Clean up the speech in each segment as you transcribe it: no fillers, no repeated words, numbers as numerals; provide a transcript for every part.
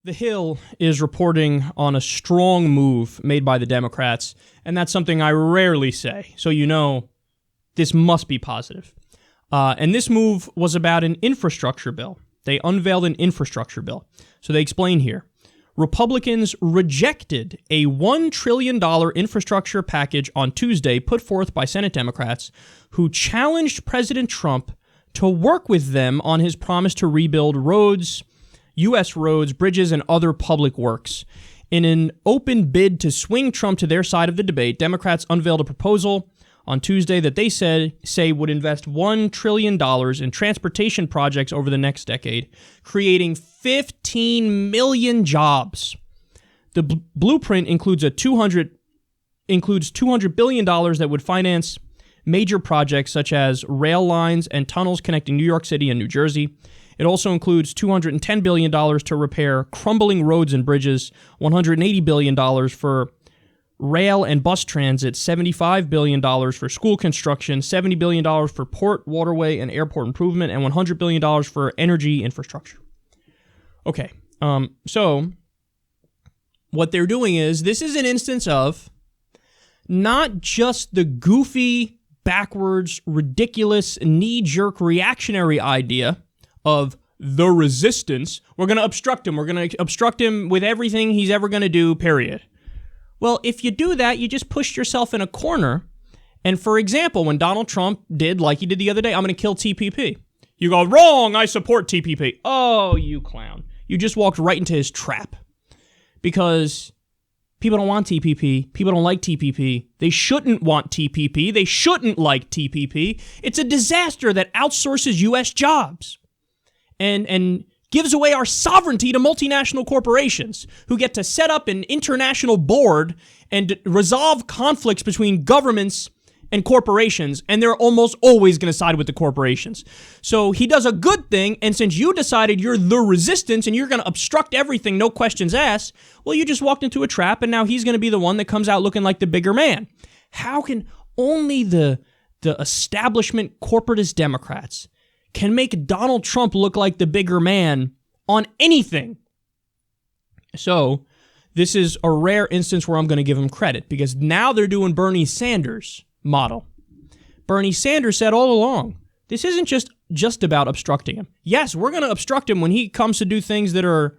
The Hill is reporting on a strong move made by the Democrats, and that's something I rarely say, so you know this must be positive. And this move was about an infrastructure bill. They unveiled an infrastructure bill. So they explain here. Republicans rejected a $1 trillion infrastructure package on Tuesday put forth by Senate Democrats who challenged President Trump to work with them on his promise to rebuild roads, U.S. roads, bridges, and other public works. In an open bid to swing Trump to their side of the debate, Democrats unveiled a proposal on Tuesday that they say would invest $1 trillion in transportation projects over the next decade, creating 15 million jobs. The blueprint includes $200 billion that would finance major projects such as rail lines and tunnels connecting New York City and New Jersey. It also includes $210 billion to repair crumbling roads and bridges, $180 billion for rail and bus transit, $75 billion for school construction, $70 billion for port, waterway, and airport improvement, and $100 billion for energy infrastructure. Okay, so what they're doing is, this is an instance of not just the goofy, backwards, ridiculous, knee-jerk reactionary idea of the resistance. We're going to obstruct him. We're going to obstruct him with everything he's ever going to do, period. Well, if you do that, you just pushed yourself in a corner. And for example, when Donald Trump did, like he did the other day, I'm going to kill TPP. You go, wrong, I support TPP. Oh, you clown. You just walked right into his trap. Because people don't want TPP. People don't like TPP. They shouldn't want TPP. They shouldn't like TPP. It's a disaster that outsources U.S. jobs and gives away our sovereignty to multinational corporations who get to set up an international board and resolve conflicts between governments and corporations, and they're almost always going to side with the corporations. So he does a good thing, and since you decided you're the resistance and you're going to obstruct everything, no questions asked, well, you just walked into a trap, and now he's going to be the one that comes out looking like the bigger man. How can only the establishment corporatist Democrats can make Donald Trump look like the bigger man on anything? So this is a rare instance where I'm going to give him credit, because now they're doing Bernie Sanders' model. Bernie Sanders said all along, this isn't just about obstructing him. Yes, we're going to obstruct him when he comes to do things that are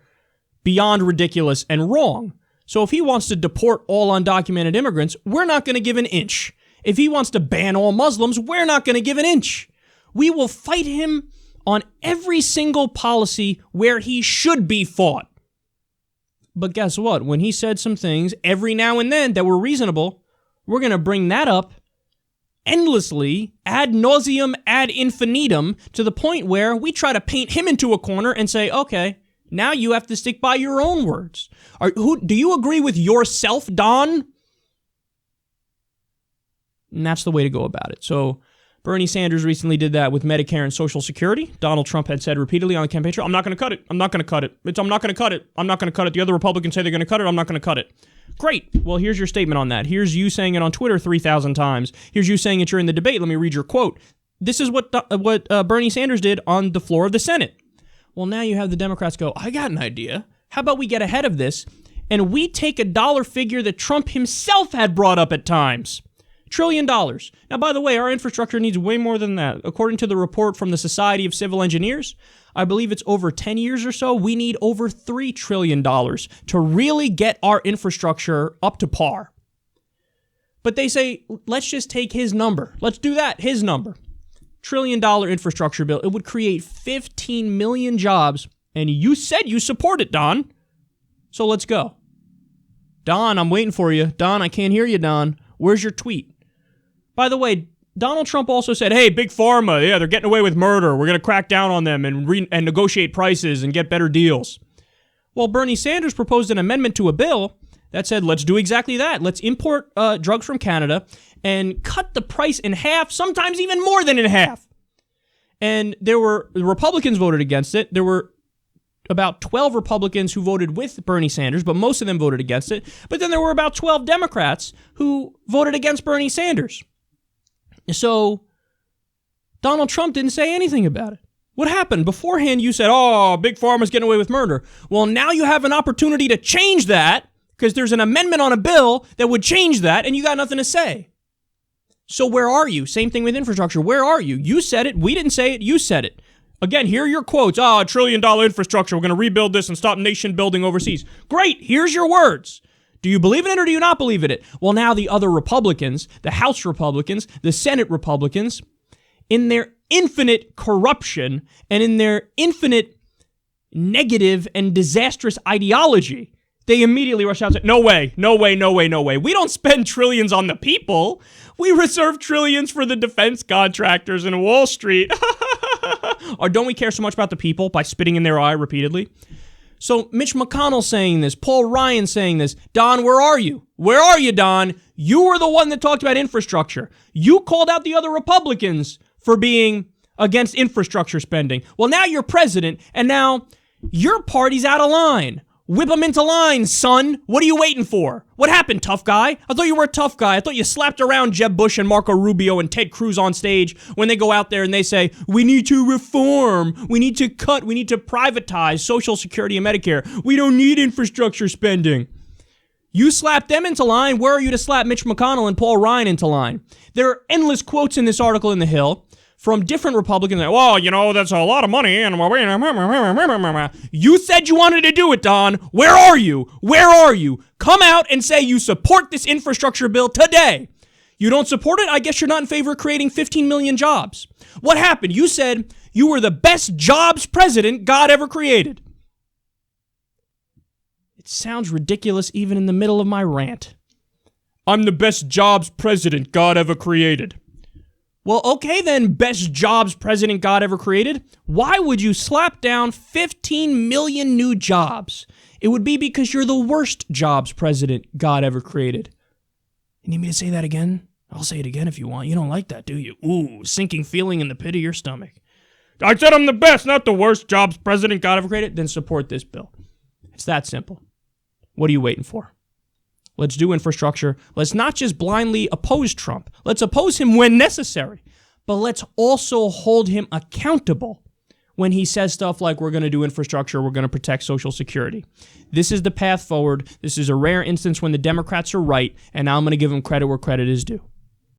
beyond ridiculous and wrong. So if he wants to deport all undocumented immigrants, we're not going to give an inch. If he wants to ban all Muslims, we're not going to give an inch. We will fight him on every single policy where he should be fought. But guess what? When he said some things every now and then that were reasonable, we're going to bring that up endlessly, ad nauseum, ad infinitum, to the point where we try to paint him into a corner and say, okay, now you have to stick by your own words. Do you agree with yourself, Don? And that's the way to go about it. So Bernie Sanders recently did that with Medicare and Social Security. Donald Trump had said repeatedly on the campaign trail, I'm not going to cut it. I'm not going to cut it. I'm not going to cut it. I'm not going to cut it. The other Republicans say they're going to cut it. I'm not going to cut it. Great. Well, here's your statement on that. Here's you saying it on Twitter 3,000 times. Here's you saying it during the debate. Let me read your quote. This is what Bernie Sanders did on the floor of the Senate. Well, now you have the Democrats go, I got an idea. How about we get ahead of this and we take a dollar figure that Trump himself had brought up at times. $1 trillion. Now, by the way, our infrastructure needs way more than that. According to the report from the Society of Civil Engineers, I believe it's over 10 years or so, we need over $3 trillion to really get our infrastructure up to par. But they say, let's just take his number. Let's do that, his number. $1 trillion infrastructure bill. It would create 15 million jobs, and you said you support it, Don. So let's go. Don, I'm waiting for you. Don, I can't hear you, Don. Where's your tweet? By the way, Donald Trump also said, hey, Big Pharma, yeah, they're getting away with murder. We're going to crack down on them and negotiate prices and get better deals. Well, Bernie Sanders proposed an amendment to a bill that said, let's do exactly that. Let's import drugs from Canada and cut the price in half, sometimes even more than in half. And the Republicans voted against it. There were about 12 Republicans who voted with Bernie Sanders, but most of them voted against it. But then there were about 12 Democrats who voted against Bernie Sanders. So Donald Trump didn't say anything about it. What happened? Beforehand, you said, oh, Big Pharma's getting away with murder. Well, now you have an opportunity to change that because there's an amendment on a bill that would change that, and you got nothing to say. So where are you? Same thing with infrastructure. Where are you? You said it. We didn't say it. You said it. Again, here are your quotes. $1 trillion infrastructure. We're going to rebuild this and stop nation building overseas. Great. Here's your words. Do you believe in it or do you not believe in it? Well, now the other Republicans, the House Republicans, the Senate Republicans, in their infinite corruption and in their infinite negative and disastrous ideology, they immediately rush out and say, no way, no way, no way, no way. We don't spend trillions on the people. We reserve trillions for the defense contractors in Wall Street. Or don't we care so much about the people by spitting in their eye repeatedly? So Mitch McConnell saying this, Paul Ryan saying this. Don, where are you? Where are you, Don? You were the one that talked about infrastructure. You called out the other Republicans for being against infrastructure spending. Well, now you're president, and now your party's out of line. Whip them into line, son. What are you waiting for? What happened, tough guy? I thought you were a tough guy. I thought you slapped around Jeb Bush and Marco Rubio and Ted Cruz on stage when they go out there and they say, we need to reform, we need to cut, we need to privatize Social Security and Medicare. We don't need infrastructure spending. You slapped them into line. Where are you to slap Mitch McConnell and Paul Ryan into line? There are endless quotes in this article in The Hill from different Republicans. Well, you know, that's a lot of money. And you said you wanted to do it, Don. Where are you? Where are you? Come out and say you support this infrastructure bill today. You don't support it? I guess you're not in favor of creating 15 million jobs. What happened? You said you were the best jobs president God ever created. It sounds ridiculous even in the middle of my rant. I'm the best jobs president God ever created. Well, okay then, best jobs president God ever created. Why would you slap down 15 million new jobs? It would be because you're the worst jobs president God ever created. You need me to say that again? I'll say it again if you want. You don't like that, do you? Ooh, sinking feeling in the pit of your stomach. I said I'm the best, not the worst jobs president God ever created. Then support this bill. It's that simple. What are you waiting for? Let's do infrastructure. Let's not just blindly oppose Trump. Let's oppose him when necessary. But let's also hold him accountable when he says stuff like, we're going to do infrastructure, we're going to protect Social Security. This is the path forward. This is a rare instance when the Democrats are right, and now I'm going to give them credit where credit is due.